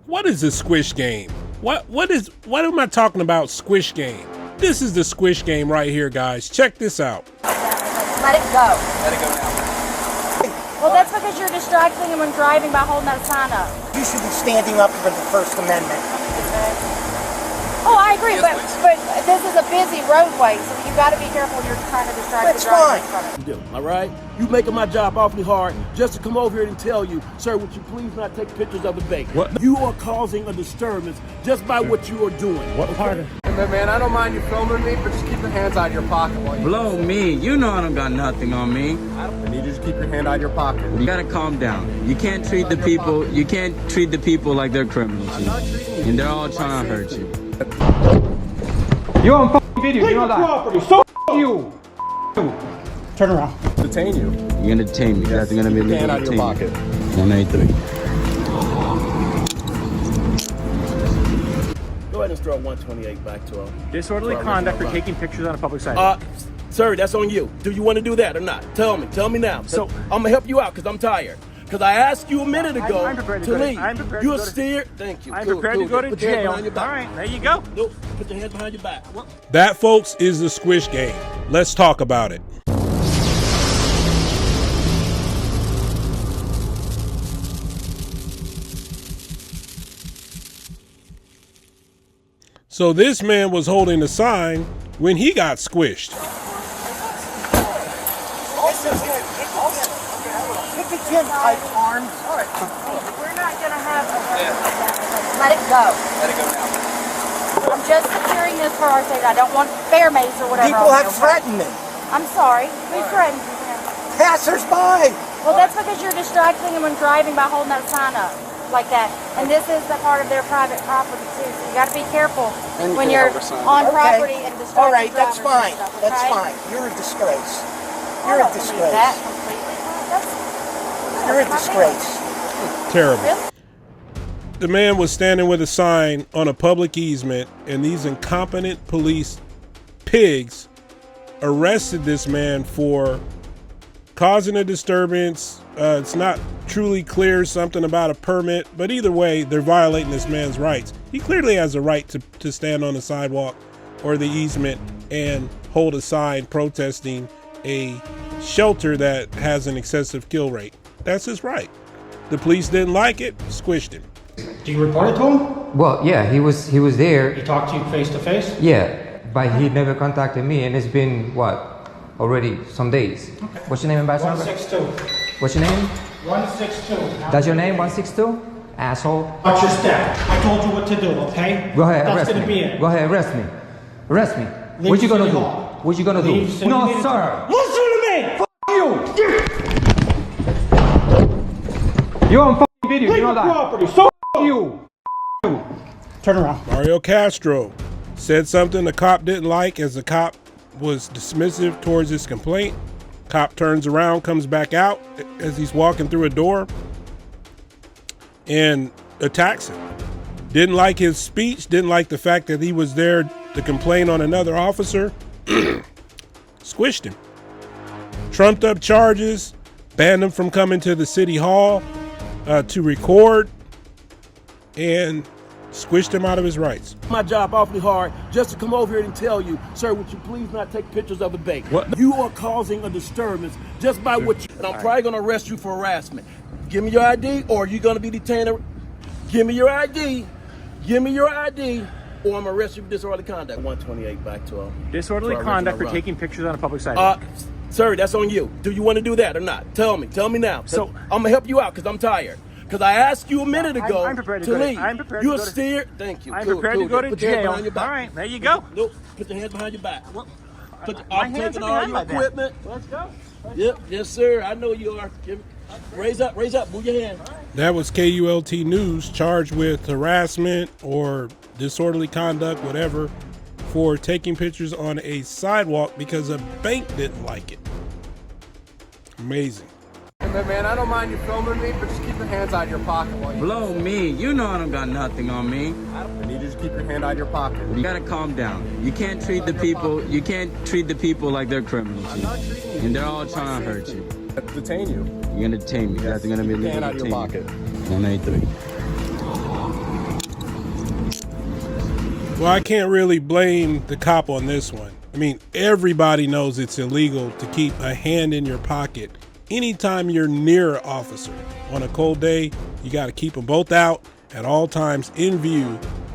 What is the Squish Game? What am I talking about, Squish Game? This is the Squish Game right here, guys. Check this out. Let it go. Let it go now. Well, that's because you're distracting him when driving by holding that sign up. You should be standing up for the First Amendment. Oh, I agree, Yes, but this is a busy roadway, so you've got to be careful when you're trying to distract That's the driver in fine. front of you. Do, all right? You making my job awfully hard just to come over here and tell you, sir, would you please not take pictures of the bait? What? You are causing a disturbance just by what you are doing. What part of? Hey, man, I don't mind you filming me, but just keep your hands out of your pocket while you Blow me. You know I don't got nothing on me. I need you to just keep your hand out of your pocket. You gotta calm down. You can't treat the people. You can't treat the people like they're criminals. I'm not treating you. And they're all trying to hurt you. You're on fucking video, you know that. Property. So you. Turn around. Detain you. You're gonna detain me. That's gonna be Keep your hand legal out of your detain. pocket. 183. Go ahead and throw 128 back to him. Disorderly Sorry, conduct for Robert. taking pictures on a public sidewalk. Sir, that's on you. Do you want to do that or not? Tell me now. So- I'm gonna help you out because I'm tired. Because I asked you a minute ago I'm prepared to to go to- leave. I'm prepared You're to go to- steer. Thank you. I'm Cool, prepared cool. to go to Put your hands jail. behind your back. All right, there you go. Nope. Put your hands behind your back. That, folks, is the Squish Game. Let's talk about it. So this man was holding a sign when he got squished. Pick a gym type arms. We're not going to have Let it go. Let it go now. I'm just securing this for our safety. I don't want bear mace or whatever. People on have you, okay? threatened me. I'm sorry. Who threatened you? Passers-by. Well, that's because you're distracting him when driving by holding that sign up like that. And this is the part of their private property too. So you got to be careful And you when can you're have a sign. on Okay. property and distracting All right, that's drivers and fine. stuff, That's okay? fine. You're a disgrace. I You're a don't believe that disgrace. completely. That's You're a my disgrace. Terrible. Really? The man was standing with a sign on a public easement, and these incompetent police pigs arrested this man for causing a disturbance. It's not truly clear, something about a permit, but either way, they're violating this man's rights. He clearly has a right to stand on the sidewalk or the easement and hold a sign protesting a shelter that has an excessive kill rate. That's his right. The police didn't like it, squished him. Do you report it to him? Well, yeah, he was there. He talked to you face to face? Yeah, but he never contacted me, and it's been what, already some days. Okay. What's your name, Ambassador? 162. What's your name? 162. That's your name, 162? Asshole. Watch your step. I told you what to do, okay? Go ahead, That's arrest gonna me. be it. Go ahead, arrest me. Arrest me. Leave What you gonna City do? Hall. What you gonna Leave do? City No, Hall. sir. Listen to me! F you. You're on fucking video, you know that. Property. So You. turn around. Mario Castro said something the cop didn't like as the cop was dismissive towards his complaint. Cop turns around, comes back out as he's walking through a door and attacks him. Didn't like his speech, didn't like the fact that he was there to complain on another officer. Squished him. Trumped up charges, banned him from coming to the city hall to record, and squished him out of his rights. My job awfully hard just to come over here and tell you, sir, would you please not take pictures of the bait? What? You are causing a disturbance just by what you, and I'm probably gonna arrest you for harassment. Give me your ID or you're gonna be detained. Give me your ID. Give me your ID or I'm gonna arrest you for disorderly conduct. 128 back to him. Disorderly For conduct for original run. taking pictures on a public sidewalk. Sir, that's on you. Do you want to do that or not? Tell me now. So- I'm gonna help you out because I'm tired. Because I asked you a minute ago I'm prepared to go to- leave. I'm prepared to You're go to- steer. Thank you. I'm Cool, prepared cool. to go to Put your hands jail. behind your back. All right, there you go. Nope. Put your hands behind your back. My I'm hands taking are all behind your my back. equipment. Let's go. Yep, yes, sir. I know you are. Raise up, move your hand. That was KULT News, charged with harassment or disorderly conduct, whatever, for taking pictures on a sidewalk because a bank didn't like it. Amazing. Hey, man, I don't mind you filming me, but just keep your hands out of your pocket while you Blow me. You know I don't got nothing on me. I need you to just keep your hand out of your pocket. You gotta calm down. You can't treat the people. You can't treat the people like they're criminals. I'm not treating you. And they're all trying to hurt you. Detain you. You're gonna detain me. That's gonna be Keep your hand legal out of your detain. pocket. 183. Well, I can't really blame the cop on this one. I mean, everybody knows it's illegal to keep a hand in your pocket anytime you're near an officer. On a cold day, you got to keep them both out at all times in view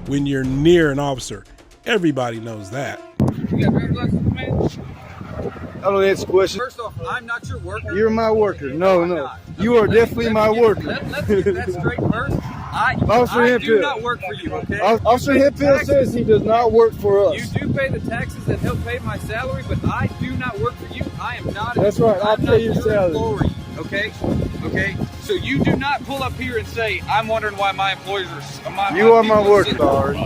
when you're near an officer. Everybody knows that. You got driver's license, man? Hello, that's a question. First off, I'm not your worker. You're my worker. No, no. You are definitely my worker. Let's get that straight first. I Officer do Hemphill. not work for you, okay? Officer Hemphill says he does not work for us. You do pay the taxes that help pay my salary, but I do not work for you. I am not. That's right. I'll pay your salary. Employee, okay? Okay? So you do not pull up here and say, I'm wondering why my employers are... You are my worker. Sorry.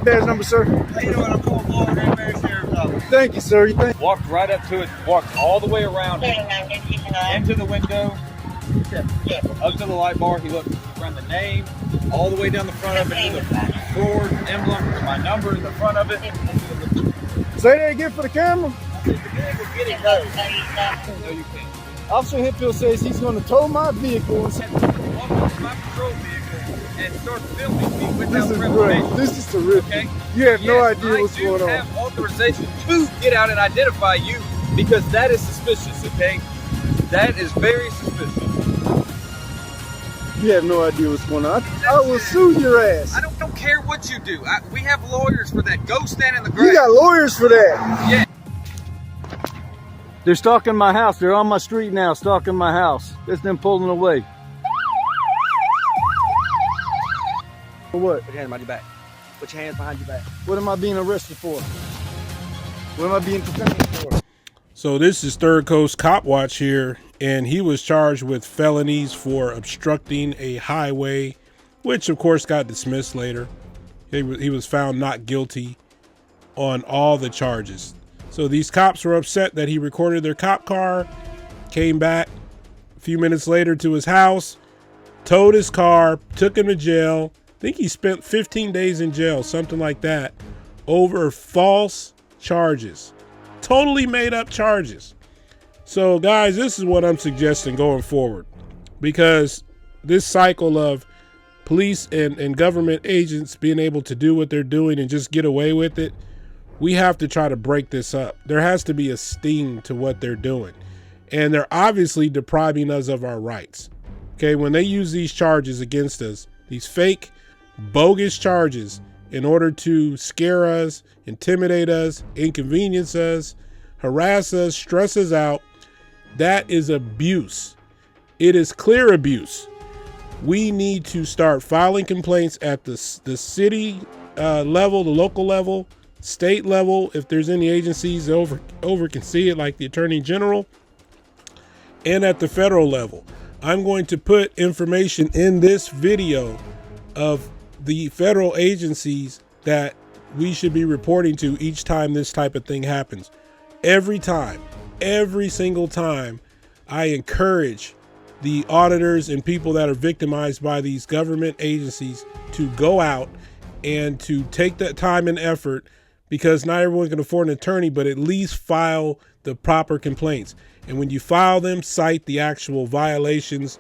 There's number, sir. How you doing? I'm calling Florida Grand Sheriff's Office. Thank you, sir. Walked right up to it, walked all the way around it, into the window, up to the light bar. He looked around the name, all the way down the front of it, to the sword emblem, my number in the front of it. Say that again for the camera. No, you can't. Officer Hemphill says he's going to tow my vehicle. Walk up to my patrol vehicle and start filming me without This is reservation. great. This is terrific. Okay? You have no idea what's going on. I do have authorization to get out and identify you because that is suspicious, okay? That is very suspicious. You have no idea what's going on. I will sue your ass. I don't care what you do. We have lawyers for that. Go stand in the grass. You got lawyers for that. Yeah. They're stalking my house. They're on my street now, stalking my house. It's them pulling away. For what? Put your hands behind your back. Put your hands behind your back. What am I being arrested for? What am I being detained for? So this is Third Coast Cop Watch here, and he was charged with felonies for obstructing a highway, which of course got dismissed later. He was found not guilty on all the charges. So these cops were upset that he recorded their cop car, came back a few minutes later to his house, towed his car, took him to jail. I think he spent 15 days in jail, something like that, over false charges. Totally made up charges. So guys, this is what I'm suggesting going forward, because this cycle of police and government agents being able to do what they're doing and just get away with it, we have to try to break this up. There has to be a sting to what they're doing. And they're obviously depriving us of our rights. Okay, when they use these charges against us, these fake, bogus charges, in order to scare us, intimidate us, inconvenience us, harass us, stress us out, that is abuse. It is clear abuse. We need to start filing complaints at the city level, the local level, state level, if there's any agencies over can see it, like the Attorney General, and at the federal level. I'm going to put information in this video of the federal agencies that we should be reporting to each time this type of thing happens. Every time, every single time, I encourage the auditors and people that are victimized by these government agencies to go out and to take that time and effort, because not everyone can afford an attorney, but at least file the proper complaints. And when you file them, cite the actual violations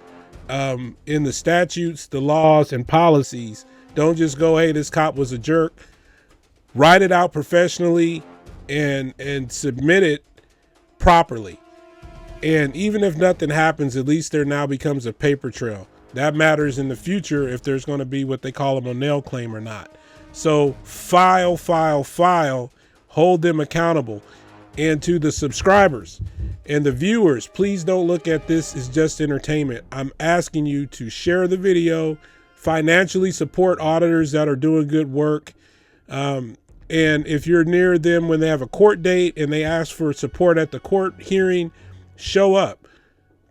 in the statutes, the laws, and policies. Don't just go, hey, this cop was a jerk. Write it out professionally and submit it properly. And even if nothing happens, at least there now becomes a paper trail. That matters in the future if there's going to be what they call a Monell claim or not. So file, hold them accountable. And to the subscribers and the viewers, please don't look at this as just entertainment. I'm asking you to share the video, financially support auditors that are doing good work. And if you're near them when they have a court date and they ask for support at the court hearing, show up.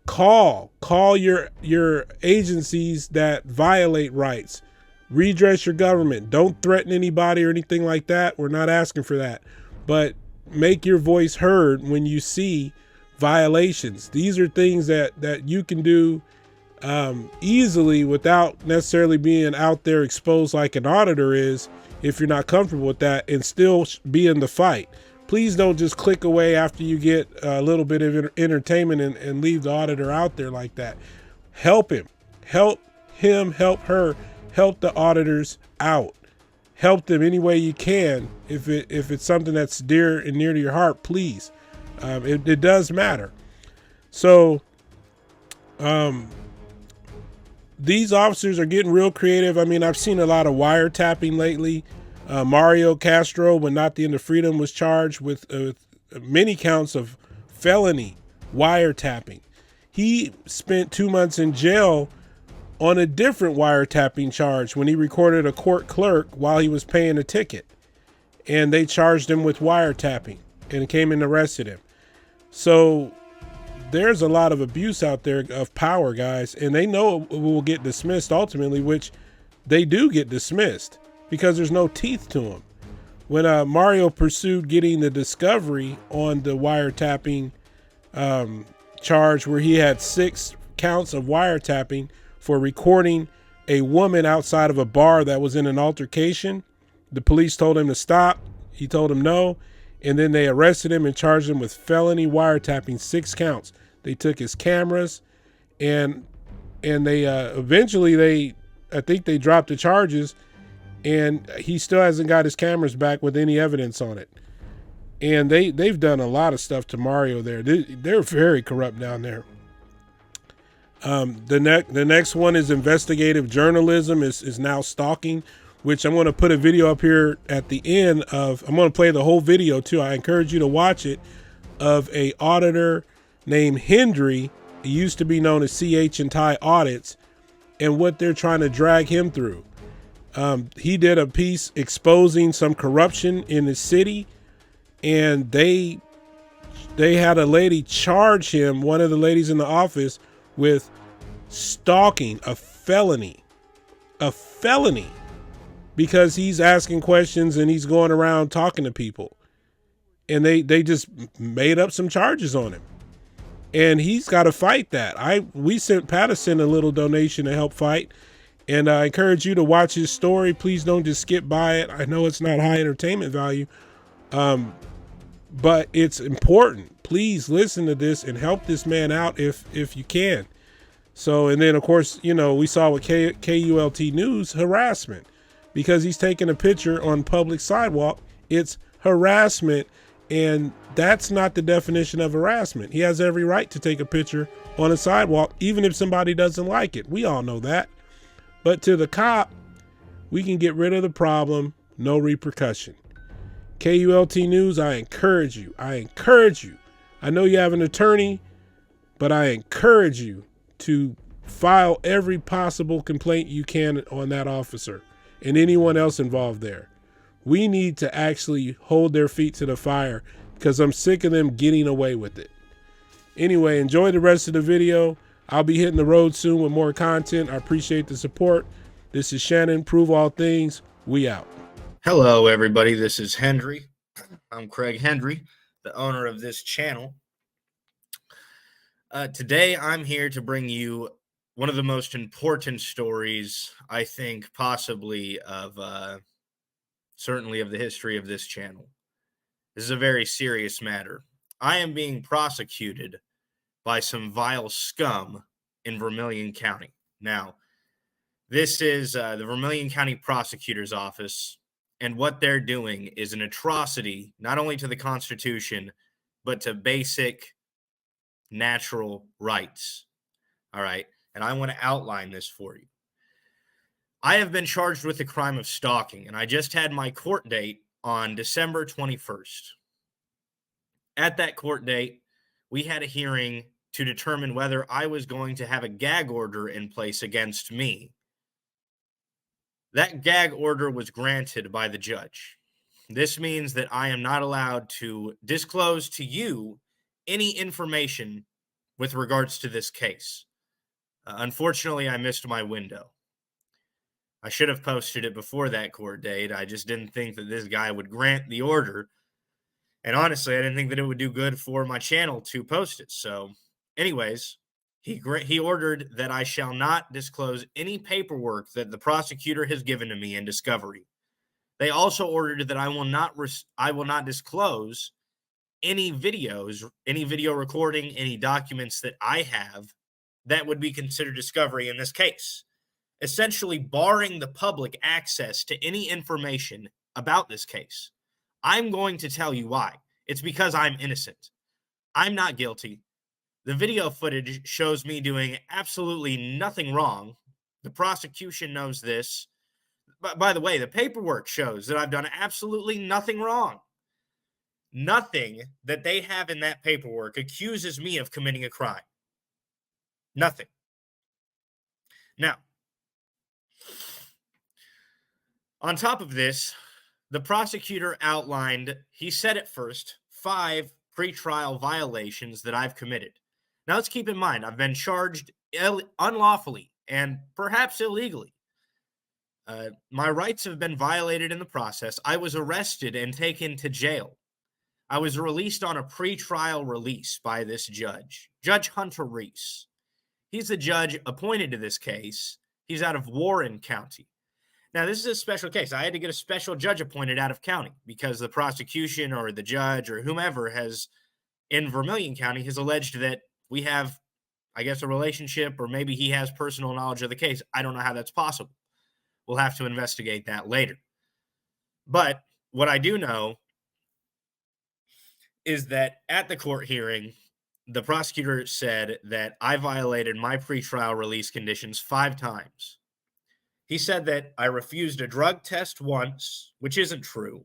Call your agencies that violate rights. Redress your government. Don't threaten anybody or anything like that. We're not asking for that. But make your voice heard when you see violations. These are things that you can do easily without necessarily being out there exposed like an auditor is, if you're not comfortable with that, and still be in the fight. Please please don't just click away after you get a little bit of entertainment and leave the auditor out there like that. Help him, help her, help the auditors out. Help them any way you can. If it's something that's dear and near to your heart, please. It does matter. So these officers are getting real creative. I mean, I've seen a lot of wiretapping lately. Mario Castro, when not the end of freedom, was charged with many counts of felony wiretapping. He spent 2 months in jail on a different wiretapping charge when he recorded a court clerk while he was paying a ticket. And they charged him with wiretapping and came and arrested him. So there's a lot of abuse out there of power, guys, and they know it will get dismissed ultimately, which they do get dismissed because there's no teeth to them. When Mario pursued getting the discovery on the wiretapping charge, where he had 6 counts of wiretapping for recording a woman outside of a bar that was in an altercation, the police told him to stop. He told them no, and then they arrested him and charged him with felony wiretapping, 6 counts. They took his cameras, and they eventually I think they dropped the charges, and he still hasn't got his cameras back with any evidence on it. And they've done a lot of stuff to Mario there. They're very corrupt down there. The next one is investigative journalism is now stalking, which I'm going to put a video up here at the end of. I'm going to play the whole video too. I encourage you to watch it, of a auditor named Hendry. He used to be known as CH and Ty Audits, and what they're trying to drag him through. He did a piece exposing some corruption in the city, and they had a lady charge him, one of the ladies in the office, with stalking, a felony, because he's asking questions and he's going around talking to people, and they just made up some charges on him, and he's got to fight that. We sent Patterson a little donation to help fight, and I encourage you to watch his story. Please don't just skip by it. I know it's not high entertainment value, but it's important. Please listen to this and help this man out if you can. So, and then of course, we saw with KULT News, harassment, because he's taking a picture on public sidewalk. It's harassment, and that's not the definition of harassment. He has every right to take a picture on a sidewalk, even if somebody doesn't like it. We all know that. But to the cop, we can get rid of the problem, no repercussion. KULT News, I encourage you. I know you have an attorney, but I encourage you to file every possible complaint you can on that officer and anyone else involved there. We need to actually hold their feet to the fire, because I'm sick of them getting away with it. Anyway, enjoy the rest of the video. I'll be hitting the road soon with more content. I appreciate the support. This is Shannon, Prove All Things. We out. Hello, everybody. This is Hendry. I'm Craig Hendry, the owner of this channel. Today, I'm here to bring you one of the most important stories, I think, possibly of, certainly of the history of this channel. This is a very serious matter. I am being prosecuted by some vile scum in Vermilion County. Now, this is the Vermilion County Prosecutor's Office, and what they're doing is an atrocity, not only to the Constitution, but to basic natural rights. All right, and I want to outline this for you. I have been charged with the crime of stalking, and I just had my court date on December 21st. At that court date, we had a hearing to determine whether I was going to have a gag order in place against me. That gag order was granted by the judge. This means that I am not allowed to disclose to you any information with regards to this case. Unfortunately, I missed my window. I should have posted it before that court date. I just didn't think that this guy would grant the order. And honestly, I didn't think that it would do good for my channel to post it. So anyways, he ordered that I shall not disclose any paperwork that the prosecutor has given to me in discovery. They also ordered that I will not disclose any videos, any video recording, any documents that I have that would be considered discovery in this case, essentially barring the public access to any information about this case. I'm going to tell you why. It's because I'm innocent. I'm not guilty. The video footage shows me doing absolutely nothing wrong. The prosecution knows this. By the way, the paperwork shows that I've done absolutely nothing wrong. Nothing that they have in that paperwork accuses me of committing a crime. Nothing. Now, on top of this, the prosecutor outlined, he said at first, 5 pretrial violations that I've committed. Now, let's keep in mind, I've been charged unlawfully and perhaps illegally. My rights have been violated in the process. I was arrested and taken to jail. I was released on a pretrial release by this judge, Judge Hunter Reese. He's the judge appointed to this case. He's out of Warren County. Now, this is a special case. I had to get a special judge appointed out of county because the prosecution or the judge or whomever has in Vermilion County has alleged that we have, I guess, a relationship, or maybe he has personal knowledge of the case. I don't know how that's possible. We'll have to investigate that later. But what I do know is that at the court hearing, the prosecutor said that I violated my pretrial release conditions 5 times. He said that I refused a drug test once, which isn't true.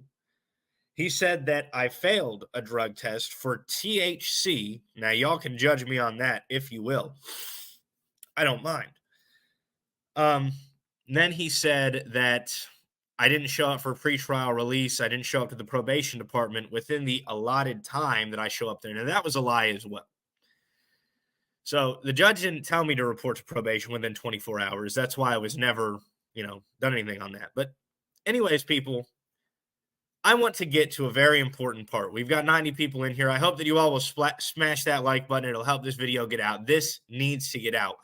He said that I failed a drug test for THC. Now, y'all can judge me on that if you will. I don't mind. Then he said that I didn't show up for pretrial release. I didn't show up to the probation department within the allotted time that I show up there. Now, that was a lie as well. So the judge didn't tell me to report to probation within 24 hours. That's why I was never, done anything on that. But anyways, people, I want to get to a very important part. We've got 90 people in here. I hope that you all will smash that like button. It'll help this video get out. This needs to get out.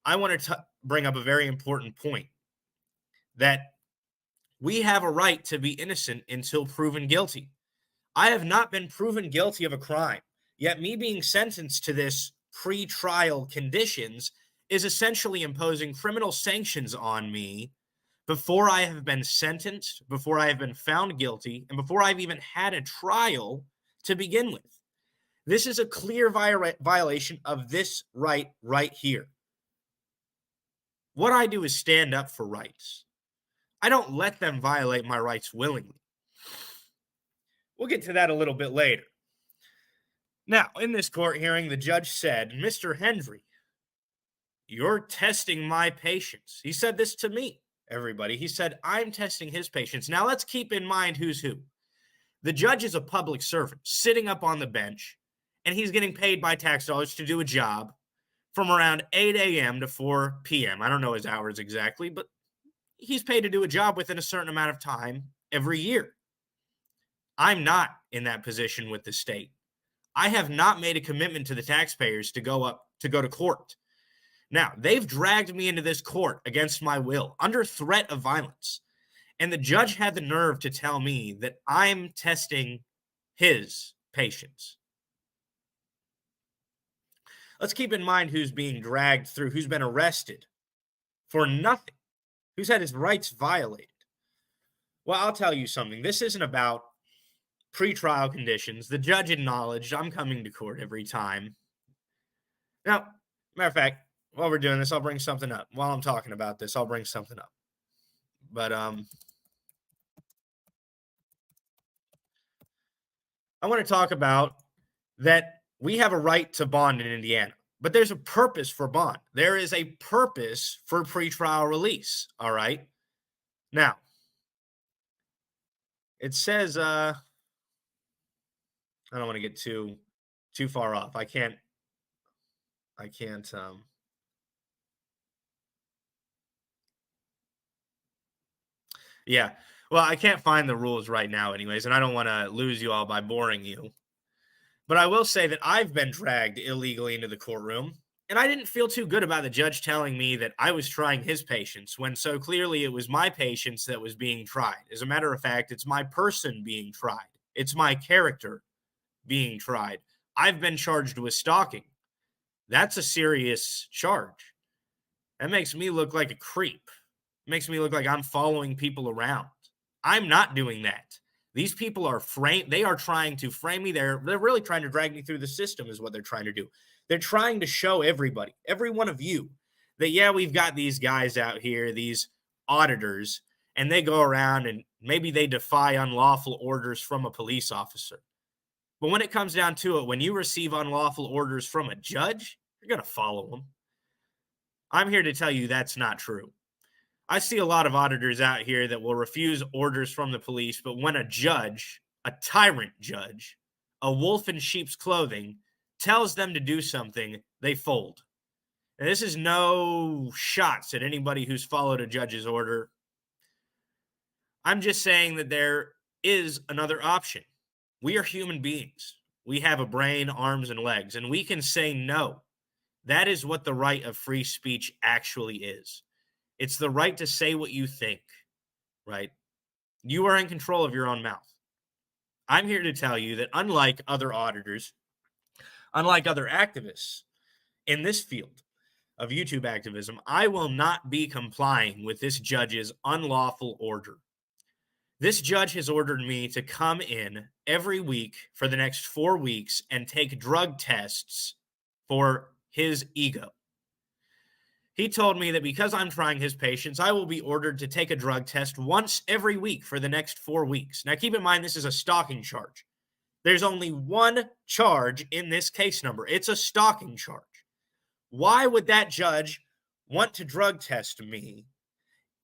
I want to bring up a very important point, that we have a right to be innocent until proven guilty. I have not been proven guilty of a crime, yet me being sentenced to this pre-trial conditions is essentially imposing criminal sanctions on me before I have been sentenced, before I have been found guilty, and before I've even had a trial to begin with. This is a clear violation of this right here. What I do is stand up for rights. I don't let them violate my rights willingly. We'll get to that a little bit later. Now, in this court hearing, the judge said, Mr. Hendry, you're testing my patience. He said this to me, everybody. He said, I'm testing his patience. Now, let's keep in mind who's who. The judge is a public servant sitting up on the bench, and he's getting paid by tax dollars to do a job from around 8 a.m. to 4 p.m. I don't know his hours exactly, but he's paid to do a job within a certain amount of time every year. I'm not in that position with the state. I have not made a commitment to the taxpayers to go to court. Now, they've dragged me into this court against my will, under threat of violence. And the judge had the nerve to tell me that I'm testing his patience. Let's keep in mind who's being dragged through, who's been arrested for nothing, who's had his rights violated. Well, I'll tell you something. This isn't about pretrial conditions. The judge acknowledged I'm coming to court every time. Now, matter of fact, while we're doing this, I'll bring something up. While I'm talking about this, I'll bring something up. But I want to talk about that we have a right to bond in Indiana, but there's a purpose for bond. There is a purpose for pretrial release, all right? Now, it says, I don't want to get too far off. I can't, yeah. Well, I can't find the rules right now anyways, and I don't want to lose you all by boring you. But I will say that I've been dragged illegally into the courtroom, and I didn't feel too good about the judge telling me that I was trying his patience when so clearly it was my patience that was being tried. As a matter of fact, it's my person being tried. It's my character being tried. I've been charged with stalking. That's a serious charge. That makes me look like a creep. It makes me look like I'm following people around. I'm not doing that. These people are they are trying to frame me. They're really trying to drag me through the system is what they're trying to do. They're trying to show everybody, every one of you, that, yeah, we've got these guys out here, these auditors, and they go around and maybe they defy unlawful orders from a police officer. But when it comes down to it, when you receive unlawful orders from a judge, you're going to follow them. I'm here to tell you that's not true. I see a lot of auditors out here that will refuse orders from the police, but when a judge, a tyrant judge, a wolf in sheep's clothing, tells them to do something, they fold. And this is no shots at anybody who's followed a judge's order. I'm just saying that there is another option. We are human beings. We have a brain, arms, and legs, and we can say no. That is what the right of free speech actually is. It's the right to say what you think, right? You are in control of your own mouth. I'm here to tell you that unlike other auditors, unlike other activists in this field of YouTube activism, I will not be complying with this judge's unlawful order. This judge has ordered me to come in every week for the next 4 weeks and take drug tests for his ego. He told me that because I'm trying his patience, I will be ordered to take a drug test once every week for the next 4 weeks. Now, keep in mind, this is a stalking charge. There's only one charge in this case number. It's a stalking charge. Why would that judge want to drug test me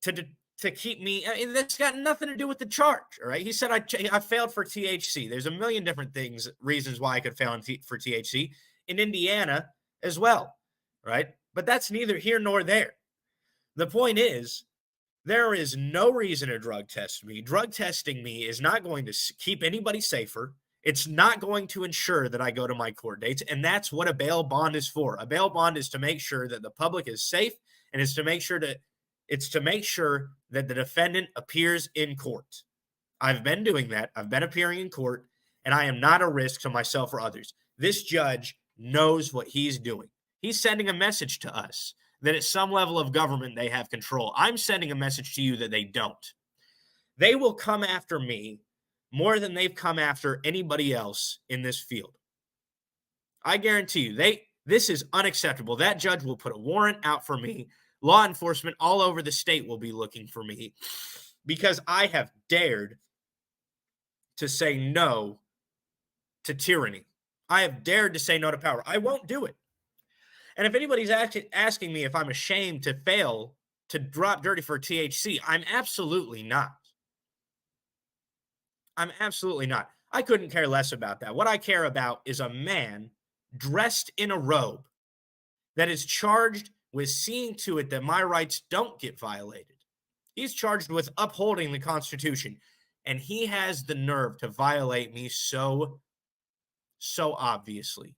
to keep me? I mean, that's got nothing to do with the charge, all right? He said I failed for THC. There's a million different reasons why I could fail for THC in Indiana as well, right? But that's neither here nor there. The point is, there is no reason to drug test me. Drug testing me is not going to keep anybody safer. It's not going to ensure that I go to my court dates, and that's what a bail bond is for. A bail bond is to make sure that the public is safe, and it's to make sure that the defendant appears in court. I've been doing that. I've been appearing in court, and I am not a risk to myself or others. This judge knows what he's doing. He's sending a message to us that at some level of government they have control. I'm sending a message to you that they don't. They will come after me more than they've come after anybody else in this field. I guarantee you, this is unacceptable. That judge will put a warrant out for me. Law enforcement all over the state will be looking for me because I have dared to say no to tyranny. I have dared to say no to power. I won't do it. And if anybody's asking me if I'm ashamed to fail to drop dirty for THC, I'm absolutely not. I'm absolutely not. I couldn't care less about that. What I care about is a man dressed in a robe that is charged with seeing to it that my rights don't get violated. He's charged with upholding the Constitution, and he has the nerve to violate me so obviously.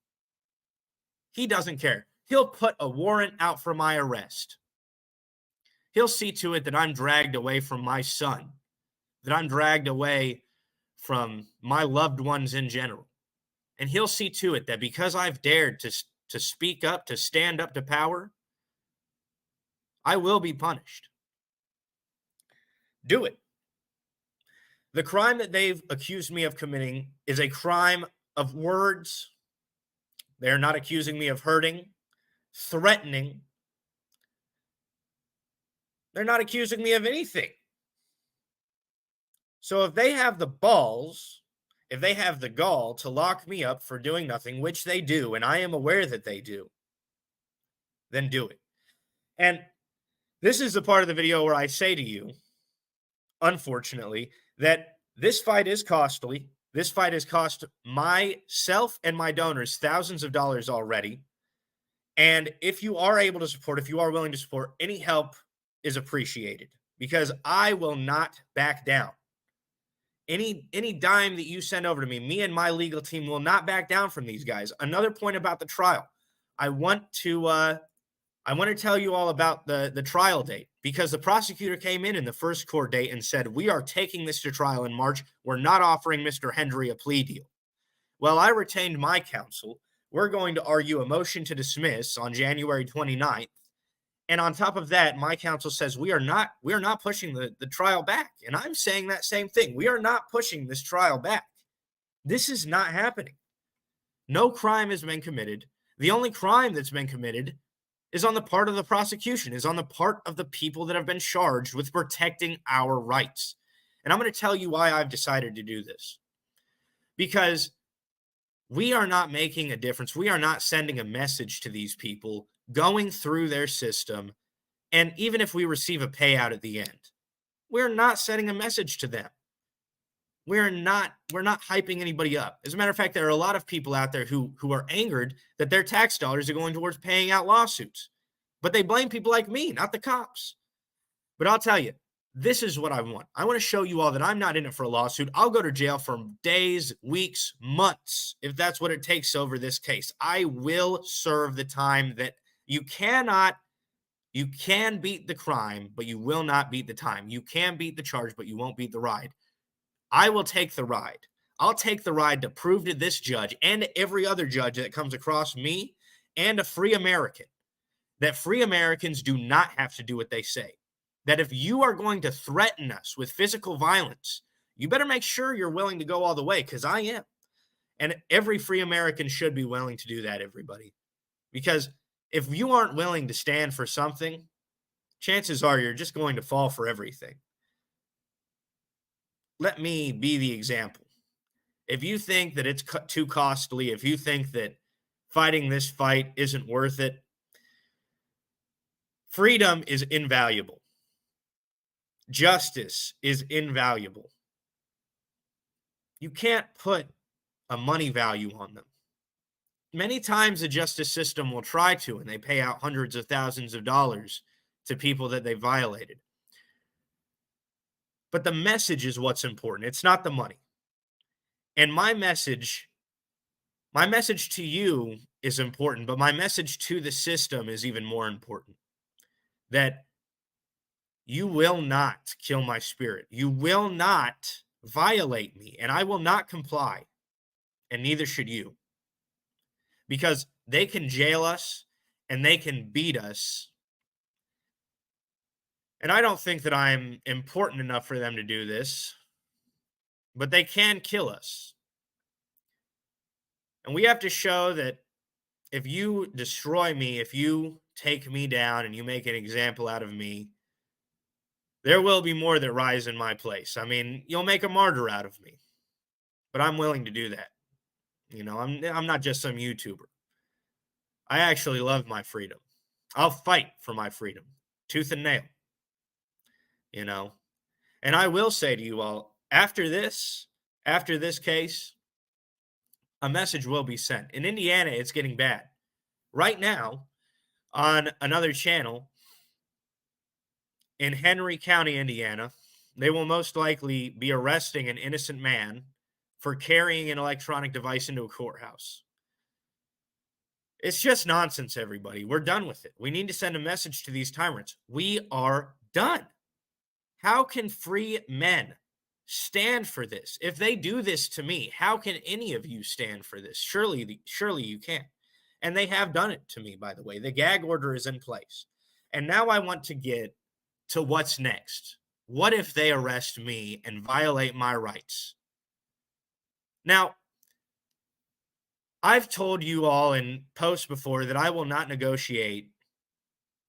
He doesn't care. He'll put a warrant out for my arrest. He'll see to it that I'm dragged away from my son, that I'm dragged away from my loved ones in general. And he'll see to it that because I've dared to speak up, to stand up to power, I will be punished. Do it. The crime that they've accused me of committing is a crime of words. They're not accusing me of hurting, threatening. They're not accusing me of anything. So if they have the balls, if they have the gall to lock me up for doing nothing, which they do, and I am aware that they do, then do it. And this is the part of the video where I say to you, unfortunately, that this fight is costly. This fight has cost myself and my donors thousands of dollars already. And if you are able to support, if you are willing to support, any help is appreciated because I will not back down. Any dime that you send over to me, me and my legal team will not back down from these guys. Another point about the trial, I want to tell you all about the trial date because the prosecutor came in the first court date and said, we are taking this to trial in March. We're not offering Mr. Hendry a plea deal. Well, I retained my counsel. We're going to argue a motion to dismiss on January 29th. And on top of that, my counsel says we are not pushing the trial back. And I'm saying that same thing. We are not pushing this trial back. This is not happening. No crime has been committed. The only crime that's been committed is on the part of the prosecution, is on the part of the people that have been charged with protecting our rights. And I'm going to tell you why I've decided to do this. Because we are not making a difference. We are not sending a message to these people going through their system. And even if we receive a payout at the end, we're not sending a message to them. We're not hyping anybody up. As a matter of fact, there are a lot of people out there who are angered that their tax dollars are going towards paying out lawsuits. But they blame people like me, not the cops. But I'll tell you, this is what I want. I want to show you all that I'm not in it for a lawsuit. I'll go to jail for days, weeks, months, if that's what it takes over this case. I will serve the time that you can beat the crime, but you will not beat the time. You can beat the charge, but you won't beat the ride. I will take the ride. I'll take the ride to prove to this judge and to every other judge that comes across me and a free American that free Americans do not have to do what they say. That if you are going to threaten us with physical violence, you better make sure you're willing to go all the way, because I am. And every free American should be willing to do that, everybody. Because if you aren't willing to stand for something, chances are you're just going to fall for everything. Let me be the example. If you think that it's too costly, if you think that fighting this fight isn't worth it, freedom is invaluable. Justice is invaluable. You can't put a money value on them. Many times the justice system will try to, and they pay out hundreds of thousands of dollars to people that they violated. But the message is what's important. It's not the money. And my message to you is important, but my message to the system is even more important. That you will not kill my spirit. You will not violate me, and I will not comply, and neither should you. Because they can jail us and they can beat us. And I don't think that I'm important enough for them to do this, but they can kill us. And we have to show that if you destroy me, if you take me down and you make an example out of me, there will be more that rise in my place. I mean, you'll make a martyr out of me, but I'm willing to do that. You know, I'm not just some YouTuber. I actually love my freedom. I'll fight for my freedom, tooth and nail. You know, and I will say to you all, after this case, a message will be sent. In Indiana, it's getting bad. Right now, on another channel in Henry County, Indiana, they will most likely be arresting an innocent man for carrying an electronic device into a courthouse. It's just nonsense, everybody. We're done with it. We need to send a message to these tyrants. We are done. How can free men stand for this? If they do this to me, how can any of you stand for this? Surely you can. And they have done it to me, by the way. The gag order is in place. And now I want to get to what's next. What if they arrest me and violate my rights? Now, I've told you all in posts before that I will not negotiate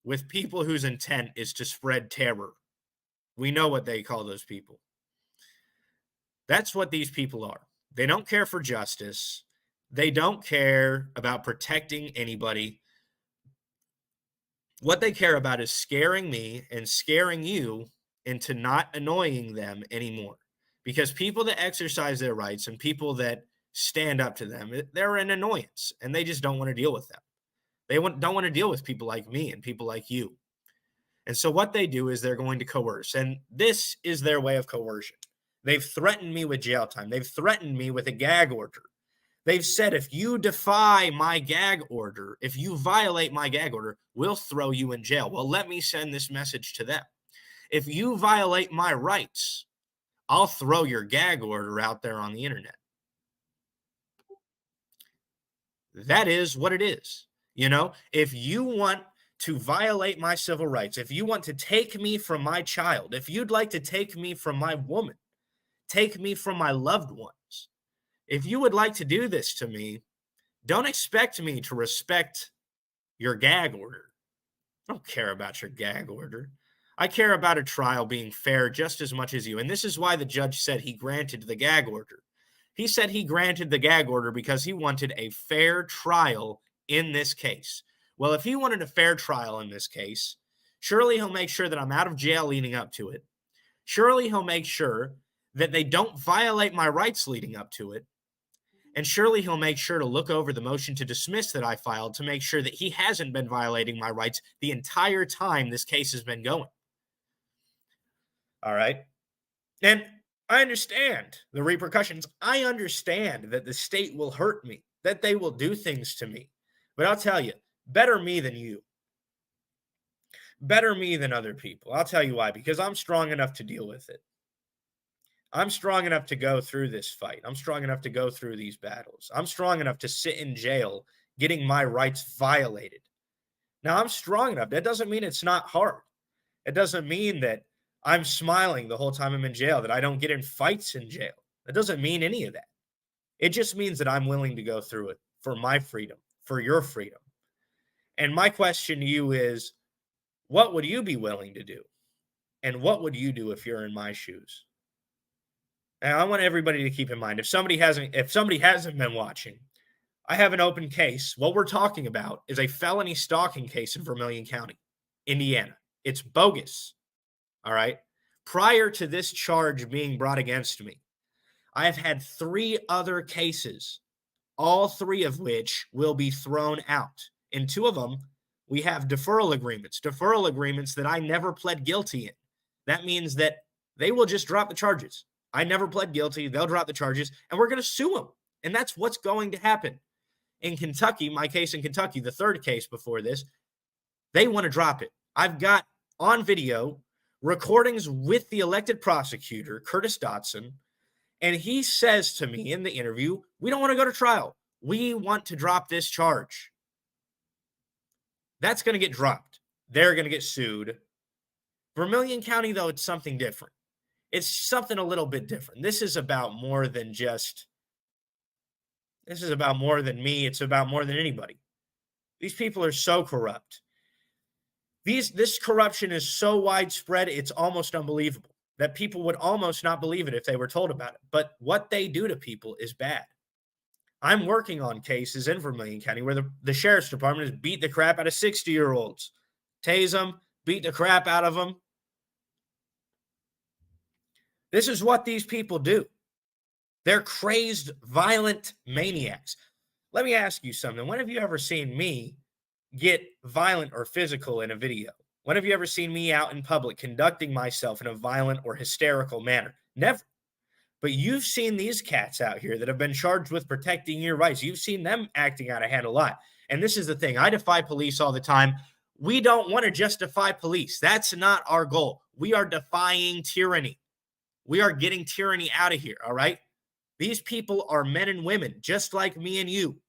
with people whose intent is to spread terror. We know what they call those people. That's what these people are. They don't care for justice. They don't care about protecting anybody. What they care about is scaring me and scaring you into not annoying them anymore. Because people that exercise their rights and people that stand up to them, they're an annoyance, and they just don't want to deal with them. They don't want to deal with people like me and people like you. And so what they do is they're going to coerce, and this is their way of coercion. They've threatened me with jail time. They've threatened me with a gag order. They've said, if you defy my gag order, if you violate my gag order, we'll throw you in jail. Well, let me send this message to them. If you violate my rights, I'll throw your gag order out there on the internet. that is what it is. You know, if you want to violate my civil rights, if you want to take me from my child, if you'd like to take me from my woman, take me from my loved ones, if you would like to do this to me, don't expect me to respect your gag order. I don't care about your gag order. I care about a trial being fair just as much as you. And this is why the judge said he granted the gag order. He said he granted the gag order because he wanted a fair trial in this case. Well, if he wanted a fair trial in this case, surely he'll make sure that I'm out of jail leading up to it. Surely he'll make sure that they don't violate my rights leading up to it. And surely he'll make sure to look over the motion to dismiss that I filed to make sure that he hasn't been violating my rights the entire time this case has been going. All right. And I understand the repercussions. I understand that the state will hurt me, that they will do things to me. But I'll tell you, better me than you. Better me than other people. I'll tell you why. Because I'm strong enough to deal with it. I'm strong enough to go through this fight. I'm strong enough to go through these battles. I'm strong enough to sit in jail getting my rights violated. Now, I'm strong enough. That doesn't mean it's not hard. It doesn't mean that I'm smiling the whole time I'm in jail, that I don't get in fights in jail. That doesn't mean any of that. It just means that I'm willing to go through it for my freedom, for your freedom. And my question to you is, what would you be willing to do? And what would you do if you're in my shoes? And I want everybody to keep in mind, if somebody hasn't been watching, I have an open case. What we're talking about is a felony stalking case in Vermilion County, Indiana. It's bogus. All right. Prior to this charge being brought against me, I have had 3 other cases, all 3 of which will be thrown out. In 2 of them, we have deferral agreements that I never pled guilty in. That means that they will just drop the charges. I never pled guilty. They'll drop the charges, and we're going to sue them. And that's what's going to happen. In Kentucky, my case in Kentucky, the 3rd case before this, they want to drop it. I've got on video recordings with the elected prosecutor, Curtis Dotson, and he says to me in the interview, we don't want to go to trial. We want to drop this charge. That's going to get dropped. They're going to get sued. Vermilion County, though, it's something different. It's something a little bit different. This is about more than me. It's about more than anybody. These people are so corrupt. This corruption is so widespread, it's almost unbelievable. That people would almost not believe it if they were told about it. But what they do to people is bad. I'm working on cases in Vermilion County where the sheriff's department has beat the crap out of 60-year-olds. Tase them, beat the crap out of them. This is what these people do. They're crazed, violent maniacs. Let me ask you something. When have you ever seen me get violent or physical in a video? When have you ever seen me out in public conducting myself in a violent or hysterical manner? Never. But you've seen these cats out here that have been charged with protecting your rights. You've seen them acting out of hand a lot. And this is the thing. I defy police all the time. We don't want to justify police. That's not our goal. We are defying tyranny. We are getting tyranny out of here, all right? These people are men and women, just like me and you.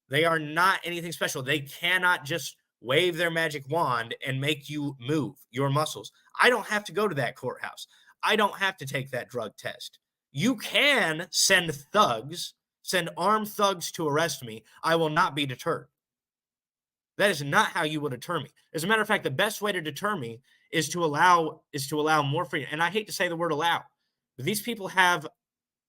They are not anything special. They cannot just wave their magic wand and make you move your muscles. I don't have to go to that courthouse. I don't have to take that drug test. You can send armed thugs to arrest me. I will not be deterred. That is not how you will deter me. As a matter of fact, the best way to deter me is to allow more freedom. And I hate to say the word allow, but these people have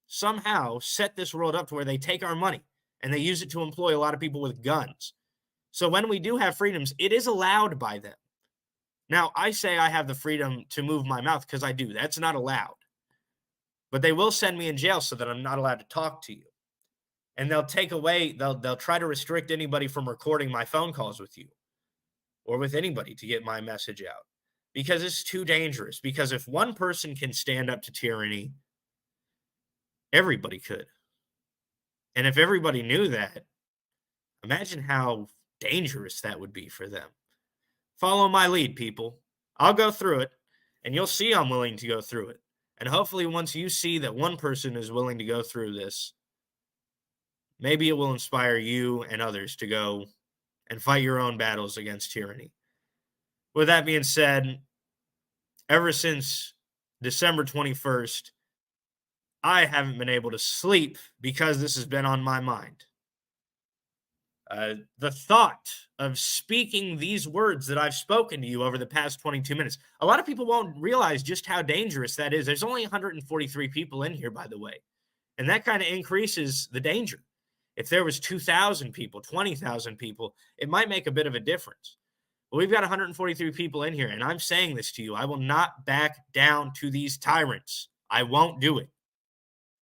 somehow set this world up to where they take our money and they use it to employ a lot of people with guns. So when we do have freedoms, it is allowed by them. Now, I say I have the freedom to move my mouth because I do. That's not allowed. But they will send me in jail so that I'm not allowed to talk to you. And they'll try to restrict anybody from recording my phone calls with you or with anybody to get my message out because it's too dangerous. Because if one person can stand up to tyranny, everybody could. And if everybody knew that, imagine how dangerous that would be for them. Follow my lead, people. I'll go through it, and you'll see I'm willing to go through it. And hopefully once you see that one person is willing to go through this, maybe it will inspire you and others to go and fight your own battles against tyranny. With that being said, ever since December 21st, I haven't been able to sleep because this has been on my mind. The thought of speaking these words that I've spoken to you over the past 22 minutes, a lot of people won't realize just how dangerous that is. There's only 143 people in here, by the way, and that kind of increases the danger. If there was 2,000 people, 20,000 people, it might make a bit of a difference. But we've got 143 people in here, and I'm saying this to you. I will not back down to these tyrants. I won't do it.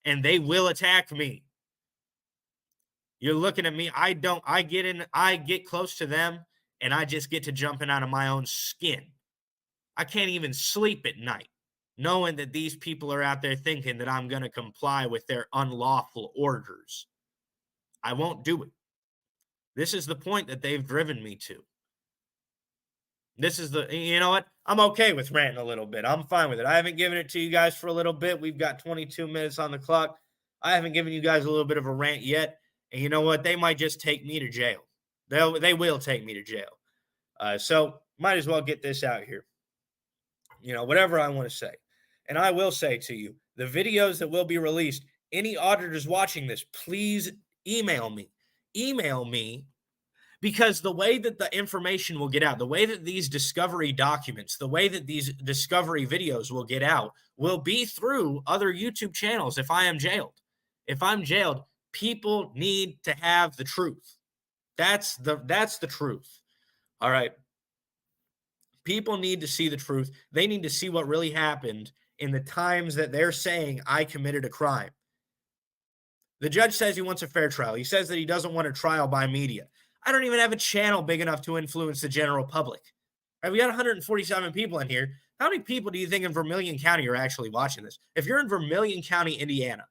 And they will attack me. You're looking at me. I get close to them, and I just get to jumping out of my own skin. I can't even sleep at night, knowing that these people are out there thinking that I'm going to comply with their unlawful orders. I won't do it. This is the point that they've driven me to. You know what? I'm okay with ranting a little bit. I'm fine with it. I haven't given it to you guys for a little bit. We've got 22 minutes on the clock. I haven't given you guys a little bit of a rant yet. And you know what? They might just take me to jail. They will take me to jail. So might as well get this out here. You know, whatever I want to say. And I will say to you, the videos that will be released, any auditors watching this, please email me. Email me, because the way that the information will get out, the way that these discovery documents, the way that these discovery videos will get out will be through other YouTube channels if I am jailed. If I'm jailed, people need to have the truth. That's the truth. All right. People need to see the truth. They need to see what really happened in the times that they're saying I committed a crime. The judge says he wants a fair trial. He says that he doesn't want a trial by media. I don't even have a channel big enough to influence the general public. All right, we got 147 people in here. How many people do you think in Vermilion County are actually watching this? If you're in Vermilion County, Indiana,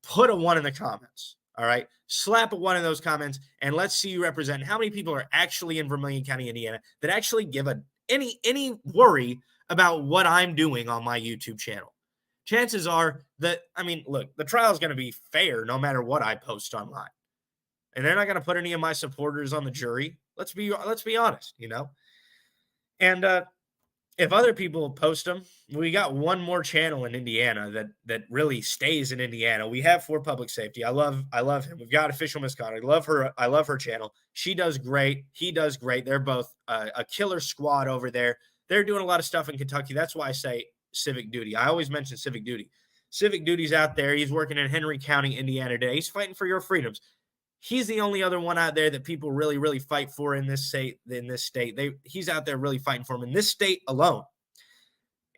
put a 1 in the comments. All right, slap a 1 in those comments, and let's see you represent how many people are actually in Vermilion County, Indiana, that actually give any worry about what I'm doing on my YouTube channel. Chances are that, look, the trial is going to be fair no matter what I post online. And they're not going to put any of my supporters on the jury. Let's be honest, you know. And if other people post them, we got one more channel in Indiana that really stays in Indiana. We have for public safety. I love him. We've got official misconduct. I love her channel. She does great. He does great. They're both a killer squad over there. They're doing a lot of stuff in Kentucky. That's why I say civic duty. I always mention civic duty. Civic duty's out there. He's working in Henry County, Indiana today. He's fighting for your freedoms. He's the only other one out there that people really, really fight for in this state. He's out there really fighting for him in this state alone.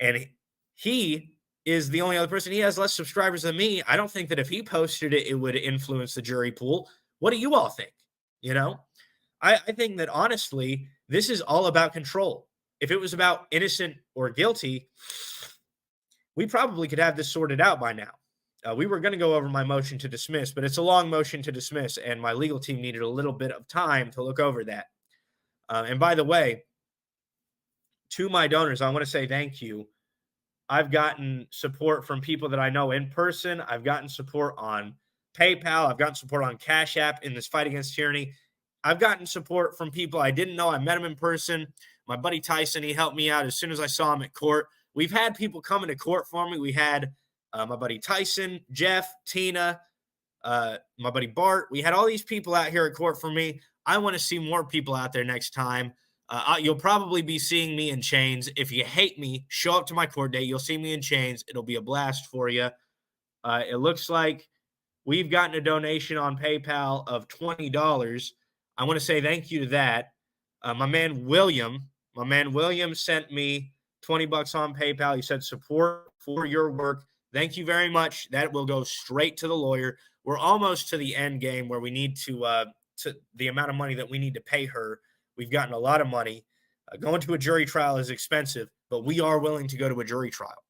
And he is the only other person. He has less subscribers than me. I don't think that if he posted it, it would influence the jury pool. What do you all think? You know, I think that honestly, this is all about control. If it was about innocent or guilty, we probably could have this sorted out by now. We were going to go over my motion to dismiss, but it's a long motion to dismiss, and my legal team needed a little bit of time to look over that. And by the way, to my donors, I want to say thank you. I've gotten support from people that I know in person. I've gotten support on PayPal. I've gotten support on Cash App in this fight against tyranny. I've gotten support from people I didn't know. I met him in person. My buddy Tyson, he helped me out as soon as I saw him at court. We've had people come into court for me. We had my buddy Tyson, Jeff, Tina, my buddy Bart. We had all these people out here at court for me. I want to see more people out there next time. You'll probably be seeing me in chains. If you hate me, show up to my court date. You'll see me in chains. It'll be a blast for you. It looks like we've gotten a donation on PayPal of $20. I want to say thank you to that. My man William sent me $20 on PayPal. He said support for your work. Thank you very much. That will go straight to the lawyer. We're almost to the end game where we need to the amount of money that we need to pay her. We've gotten a lot of money. Going to a jury trial is expensive, but we are willing to go to a jury trial.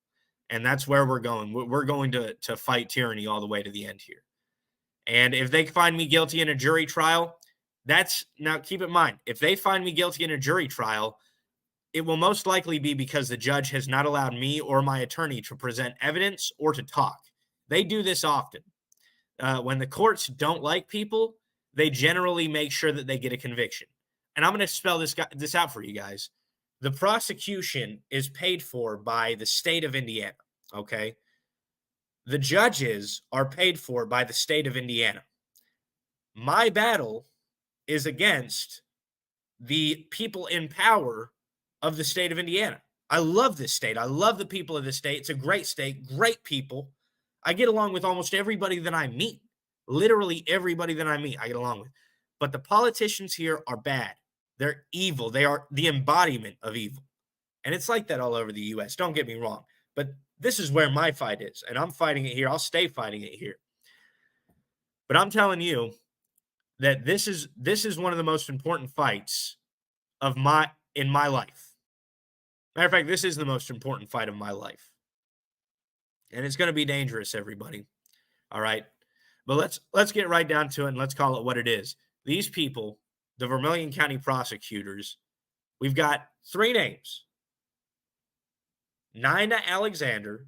And that's where we're going. We're going to fight tyranny all the way to the end here. And if they find me guilty in a jury trial, now keep in mind, if they find me guilty in a jury trial, it will most likely be because the judge has not allowed me or my attorney to present evidence or to talk. They do this often. when the courts don't like people, they generally make sure that they get a conviction. And I'm going to spell this out for you guys. The prosecution is paid for by the state of Indiana, okay? The judges are paid for by the state of Indiana. My battle is against the people in power of the state of Indiana. I love this state. I love the people of this state. It's a great state, great people. I get along with almost everybody that I meet. Literally everybody that I meet, I get along with. But the politicians here are bad. They're evil. They are the embodiment of evil. And it's like that all over the U.S. Don't get me wrong. But this is where my fight is. And I'm fighting it here. I'll stay fighting it here. But I'm telling you that this is one of the most important fights in my life. Matter of fact, this is the most important fight of my life. And it's going to be dangerous, everybody. All right. But let's get right down to it and let's call it what it is. These people, the Vermilion County prosecutors, we've got 3 names. Nina Alexander,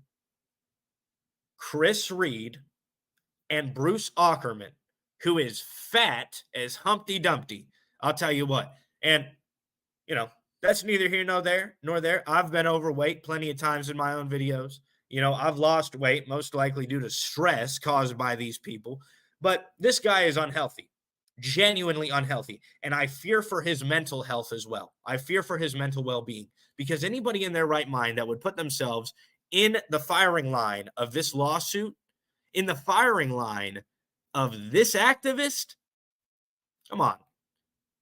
Chris Reed, and Bruce Ackerman, who is fat as Humpty Dumpty. I'll tell you what. And, you know, that's neither here nor there. I've been overweight plenty of times in my own videos. You know, I've lost weight, most likely due to stress caused by these people. But this guy is unhealthy, genuinely unhealthy. And I fear for his mental health as well. I fear for his mental well-being, because anybody in their right mind that would put themselves in the firing line of this lawsuit, in the firing line of this activist, come on.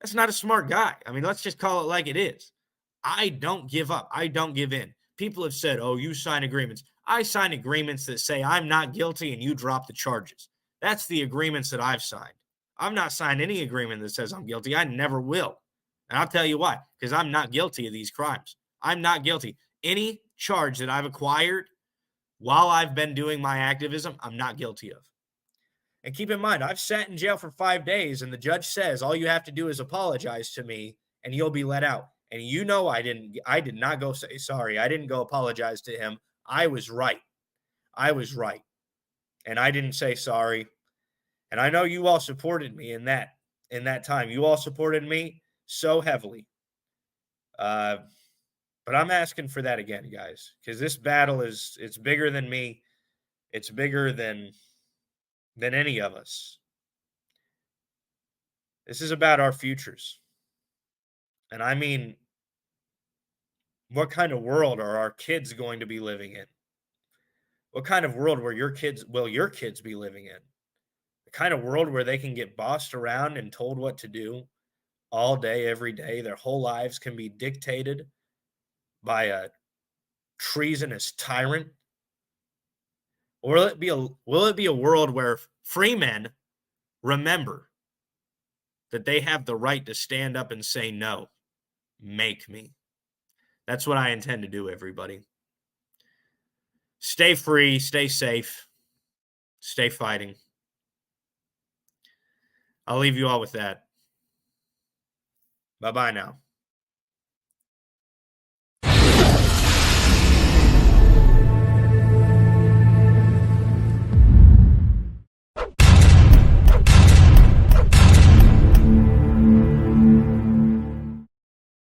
That's not a smart guy. I mean, let's just call it like it is. I don't give up. I don't give in. People have said, oh, you sign agreements. I sign agreements that say I'm not guilty and you drop the charges. That's the agreements that I've signed. I've not signed any agreement that says I'm guilty. I never will. And I'll tell you why. Because I'm not guilty of these crimes. I'm not guilty. Any charge that I've acquired while I've been doing my activism, I'm not guilty of. And keep in mind, I've sat in jail for 5 days, and the judge says all you have to do is apologize to me, and you'll be let out. And you know I did not go say sorry. I didn't go apologize to him. I was right. I was right. And I didn't say sorry. And I know you all supported me in that time. You all supported me so heavily. But I'm asking for that again, guys, because this battle it's bigger than me. It's bigger than any of us. This is about our futures. And I mean, what kind of world are our kids going to be living in? What kind of world will your kids be living in? The kind of world where they can get bossed around and told what to do all day, every day. Their whole lives can be dictated by a treasonous tyrant. Or will it be a world where free men remember that they have the right to stand up and say, no, make me. That's what I intend to do, everybody. Stay free, stay safe, stay fighting. I'll leave you all with that. Bye-bye now.